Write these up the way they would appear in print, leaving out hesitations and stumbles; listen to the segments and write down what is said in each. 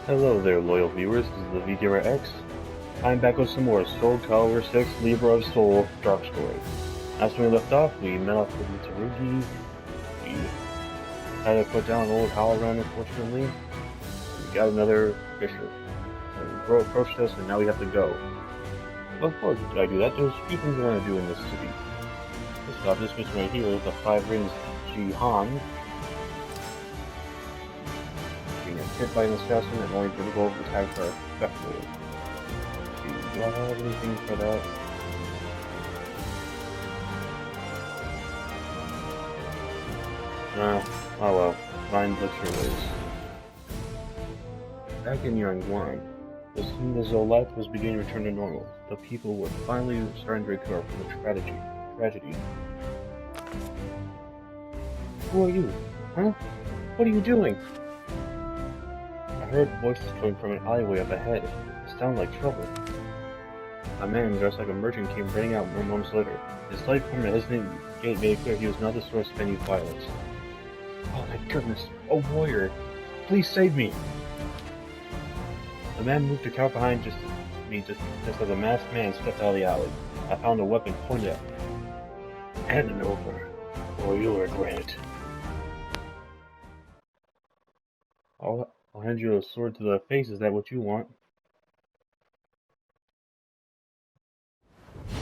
Hello there, loyal viewers. This is the VGamer X. I'm back with some more SoulCalibur 6 Libra of Soul Dark Story. As we left off, we met up with Tarugi. We had to put down an old hologram, unfortunately. We got another Fisher. And Bro approached us, and now we have to go. But before I do that, there's a few things I want to do in this city. First off, this mission right here is the 5 Rings Jihan. Being hit by an assassin and only critical attacks are effective. Do I have anything for that? Oh well. Find lecture ways. Back in Yangguan, the life was beginning to return to normal. The people were finally starting to recover from the tragedy. Who are you? Huh? What are you doing? I heard voices coming from an alleyway up ahead. It sounded like trouble. A man dressed like a merchant came running out more moments later. His light from a hesitant gait made it clear he was not the source of any violence. Oh my goodness, a warrior! Please save me! The man moved to cower behind just as a masked man stepped out of the alley. I found a weapon pointed at me. Hand it over, or you'll regret it. I'll hand you a sword to the face. Is that what you want?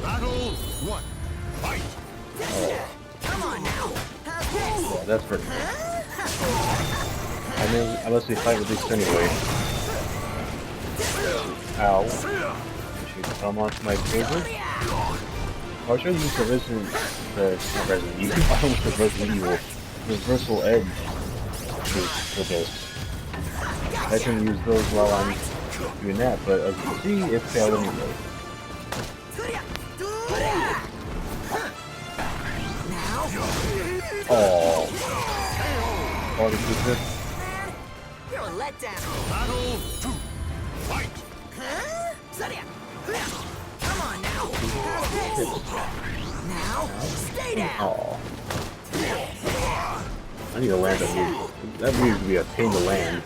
Battle 1. Fight! Come on now. Yeah, that's pretty good. I mean, unless we fight with this anyway. Ow. She come onto my favorite. I'll show you the Resident Evil. I almost said Resident Evil. Reversal Edge for this. I can use those while I'm doing that, but as you can see, it failed anyway. Oh. Oh, this is it. You're a letdown. Battle 2. Fight! Come on now. Now, stay down. Oh. I need to land that move. That move would be a pain to land.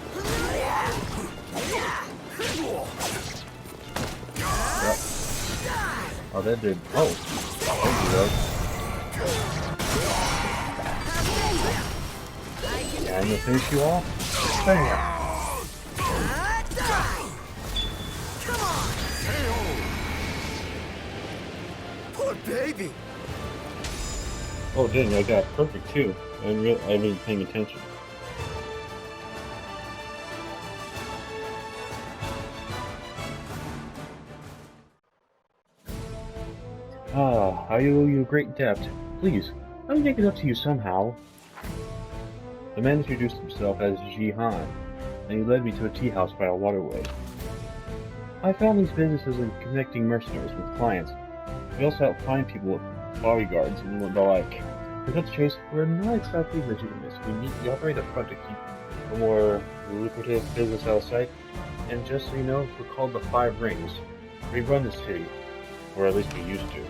Yep. Oh, that did. Oh. Thank you, though. Yeah, I'm gonna finish you off. Bam! Come on. Poor baby! Oh, dang, I got perfect too. I wasn't paying attention. Ah, I owe you a great debt. Please, let me make it up to you somehow. The man introduced himself as Jihan, and he led me to a tea house by a waterway. My family's business is in connecting mercenaries with clients. We also help find people with bodyguards and the like. To cut the chase, we're not exactly legitimate. We operate a front to keep a more lucrative business out of sight. And just so you know, we're called the 5 Rings. We run the city, or at least we used to.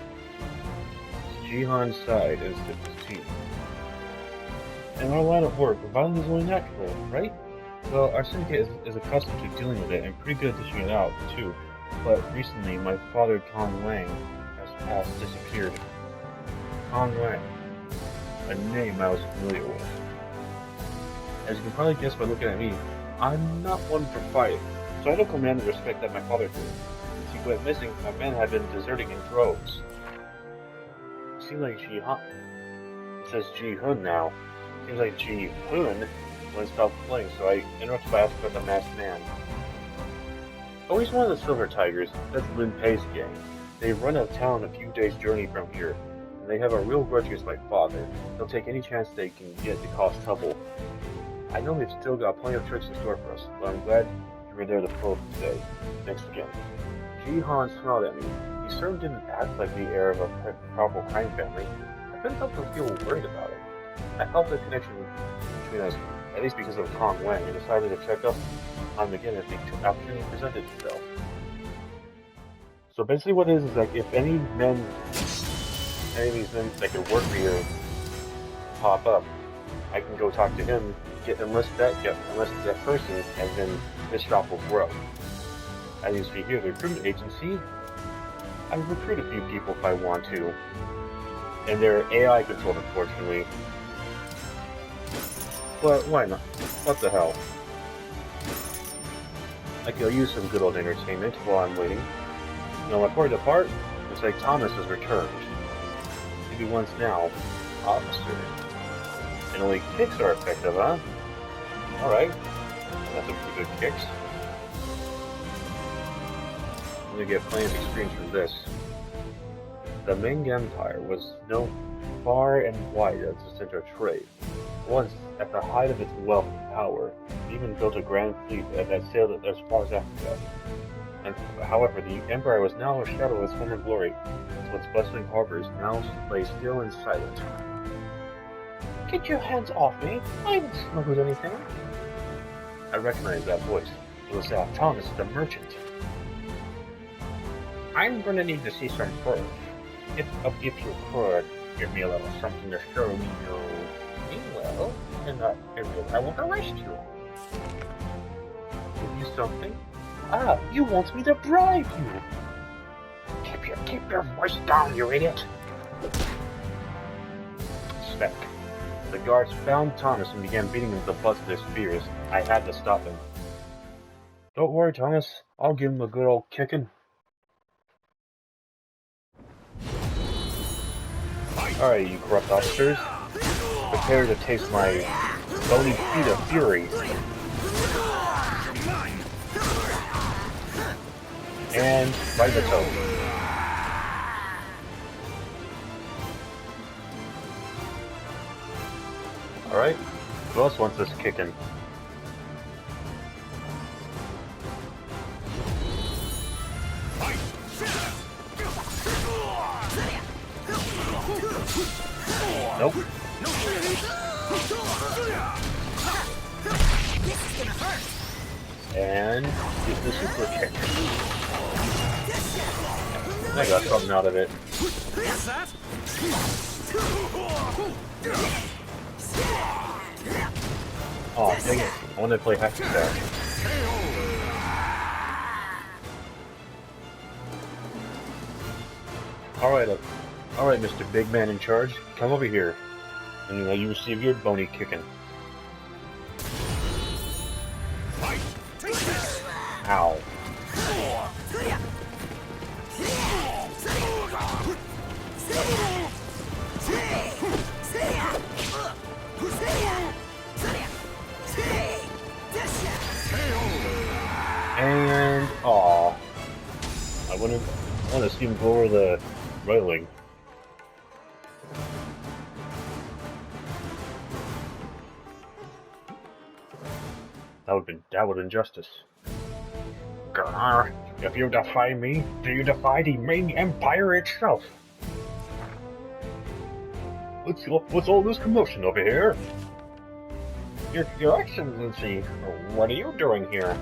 Jihan's side is the team. In our line of work, violence is only natural, right? Well, our syndicate is accustomed to dealing with it and pretty good at dishing it out, too. But recently, my father, Tong Wang, has disappeared. Tong Wang, a name I was familiar with. As you can probably guess by looking at me, I'm not one for fight, so I don't command the respect that my father did. Since he went missing, my men have been deserting in droves. It seems like Ji-hun. It says Ji-hun now. Seems like Ji-hun when it stopped playing, so I interrupted by asking about the masked man. Oh, he's one of the Silver Tigers. That's Lin Pei's gang. They run out of town a few days' journey from here, and they have a real grudge against my father. They'll take any chance they can get to cause trouble. I know they've still got plenty of tricks in store for us, but I'm glad you were there to pull it today. Thanks again. Ji-han smiled at me. He certainly didn't act like the heir of a powerful crime family. I couldn't help but feel worried about it. I felt the connection between us, at least because of Tong Wang, and decided to check up on him again if the opportunity presented itself. So basically what it is like if any of these men that could work for you pop up, I can go talk to him, unless that person, and then this shop will grow. As you see here, the recruitment agency, I recruit a few people if I want to. And they're AI controlled, unfortunately. But why not? What the hell? I could use some good old entertainment while I'm waiting. Now, before I depart, looks like Thomas has returned. Maybe once now, officer. And only kicks are effective, huh? Alright. That's some pretty good kicks. I'm gonna get plenty of experience from this. The Ming Empire was known far and wide as a center of trade. Once, at the height of its wealth and power, it even built a grand fleet that sailed as far as Africa. And, however, the Empire was now a shadow of its former glory, so its bustling harbors now lay still and silent. Get your hands off me! I haven't smuggled anything! I recognized that voice. It was Thomas the merchant. I'm gonna need to see some proof. If you could, give me a little something to show me you mean well, and I won't arrest you. Give you something? Ah, you want me to bribe you! Keep your voice down, you idiot! Speck. The guards found Thomas and began beating him with the butts of their spears. I had to stop him. Don't worry, Thomas. I'll give him a good old kicking. Alright, you corrupt officers. Prepare to taste my bony feet of fury. And right in the toe. Alright, who else wants this kicking? Nope. And use the super kick. I got something out of it. Oh, dang it. I wanted to play hack attack. Alright, Mr. Big Man in charge. Come over here. And you receive your bony kicking. Ow. And aw. I want to see him go over the railing. That would injustice. Grr, if you defy me, do you defy the Ming Empire itself? What's all this commotion over here? Your Excellency, what are you doing here?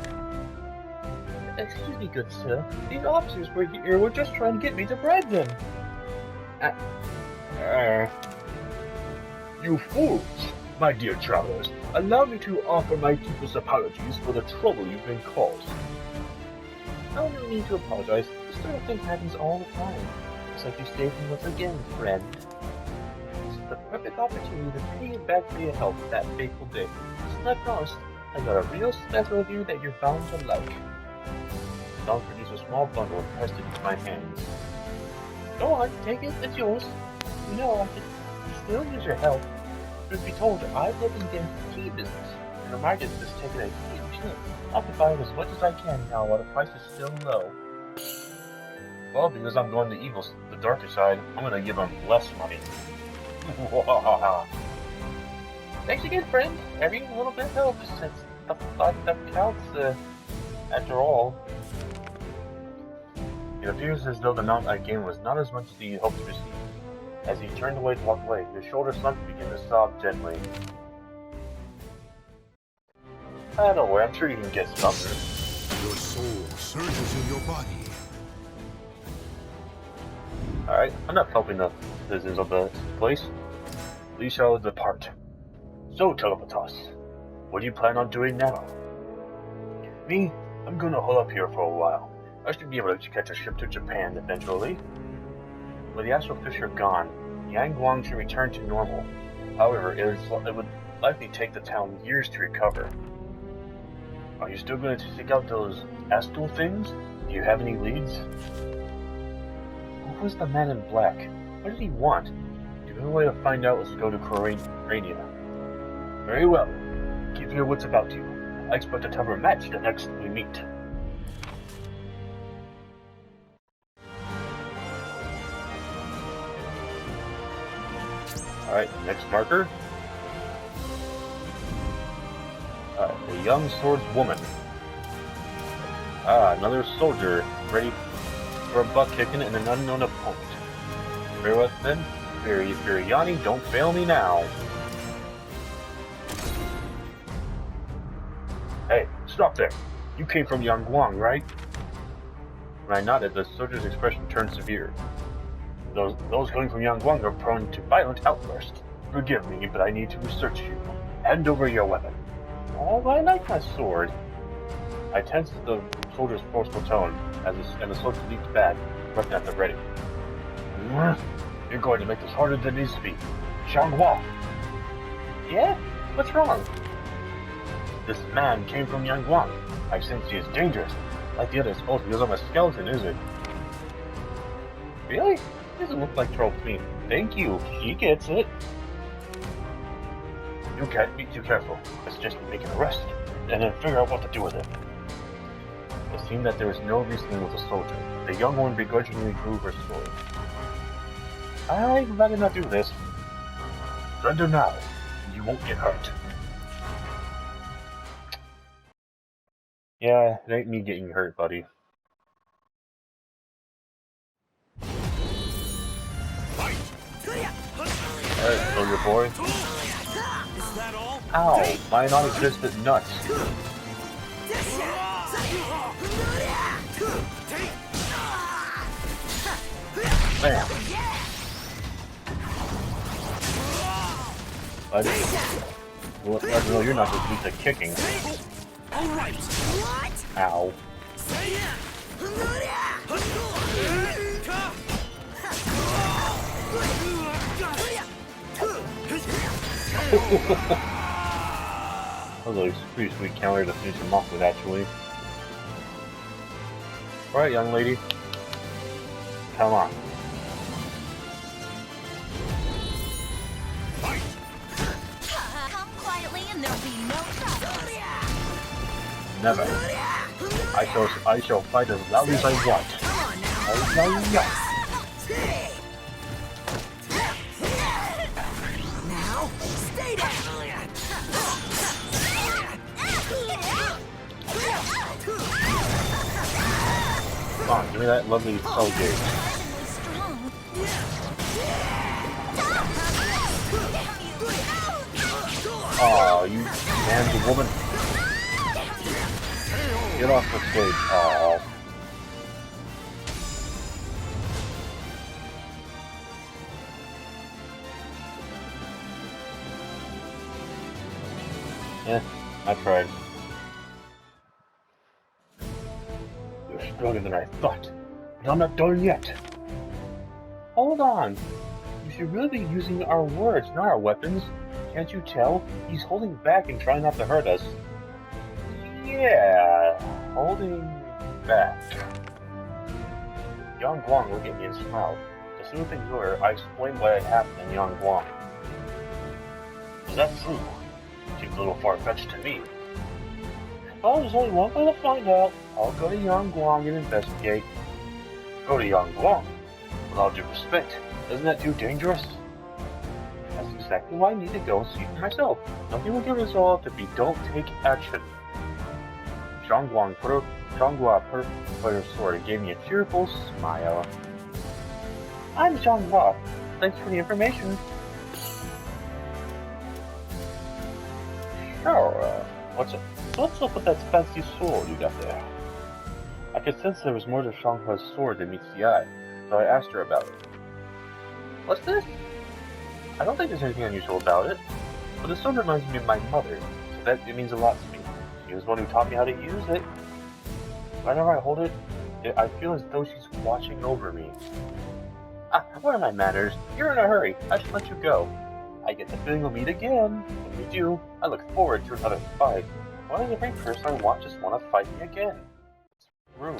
Excuse me, good sir. These officers were just trying to get me to bribe them. You fools! My dear travelers, allow me to offer my deepest apologies for the trouble you've been caused. I don't need to apologize. This sort of thing happens all the time. Looks like you saved me once again, friend. This is the perfect opportunity to pay you back for your help that fateful day. As I promised, I got a real special here that you're bound to like. Don produced a small bundle and pressed it into my hands. Go on, take it, it's yours. You know I could still use your help. Truth be told, I've lived in the tea business, and the market has taken a huge hit. I'll be buying as much as I can now while the price is still low. Well, because I'm going to the darker side, I'm gonna give them less money. Thanks again, friend. Every little bit helps. It's the thought that counts, after all. It appears as though the amount I gained was not as much as he hoped to receive. As he turned away to walk away, his shoulders slumped and began to sob gently. Don't worry, I'm sure you can get something. Your soul surges in your body. Alright, I'm not helping the citizens of the place. We shall depart. So, Telepatos, what do you plan on doing now? Me? I'm gonna hold up here for a while. I should be able to catch a ship to Japan eventually. With the astral fish are gone, Yangguang should return to normal. However, it would likely take the town years to recover. Are you still going to seek out those astral things? Do you have any leads? Who was the man in black? What did he want? The only way to find out is to go to Crania. Very well. Keep your wits about you. I expect to have a match the next we meet. Alright, next marker. The young swordswoman. Another soldier, ready for a butt kicking and an unknown opponent. Very well then, Biryani, don't fail me now. Hey, stop there. You came from Yangguang, right? When I nodded, the soldier's expression turned severe. Those coming from Yangguang are prone to violent outbursts. Forgive me, but I need to research you. Hand over your weapon. Oh, I like my sword. I tensed the soldier's forceful tone, and the soldier leaped back, weapon at the ready. You're going to make this harder than it needs to be. Xianghua! Yeah? What's wrong? This man came from Yangguang. I sense he is dangerous. Like the others, supposed because I'm a skeleton, is it? Really? He doesn't look like troll to me. Thank you. He gets it. You can't be too careful. Let's just make an arrest, and then figure out what to do with it. It seemed that there was no reasoning with the soldier. The young woman begrudgingly drew her sword. I'd rather not do this. Surrender now, and you won't get hurt. Yeah, it ain't me getting hurt, buddy. Alright, soldier boy. Is that all? Ow, my non-existent nuts. Bam. Well, you're not just used to kicking. Alright. What? Ow. That was a pretty sweet counter to finish him off with, actually. Alright, young lady. Come on. Come quietly and there'll be no trouble. Never. I shall fight as loudly as I want. Now, stay down. Come on, give me that lovely soul gauge. Strong. Aw, you man's woman. Get off the stage. Aw. Yeah, I tried. You're stronger than I thought, but I'm not done yet. Hold on. You should really be using our words, not our weapons. Can't you tell? He's holding back and trying not to hurt us. Yeah, holding back. Yangguang looked at me and smiled. To smooth things over, I explained what had happened in Yangguang. Is that true? Seems a little far-fetched to me. Well, there's only one way to find out. I'll go to Yangguang and investigate. Go to Yangguang? With all due respect, isn't that too dangerous? That's exactly why I need to go and see for myself. Nothing will get resolved if we don't take action. Xianghua put her sword and gave me a cheerful smile. I'm Xianghua. Thanks for the information. Sure, what's up with that fancy sword you got there? I could sense there was more to Xianghua's sword than meets the eye, so I asked her about it. What's this? I don't think there's anything unusual about it. But the stone reminds me of my mother, so that it means a lot to me. She was the one who taught me how to use it. Whenever I hold it, I feel as though she's watching over me. Ah, what are my manners? You're in a hurry. I should let you go. I get the feeling we'll meet again. When we do, I look forward to another fight. Why does every person I want just want to fight me again? It's rude.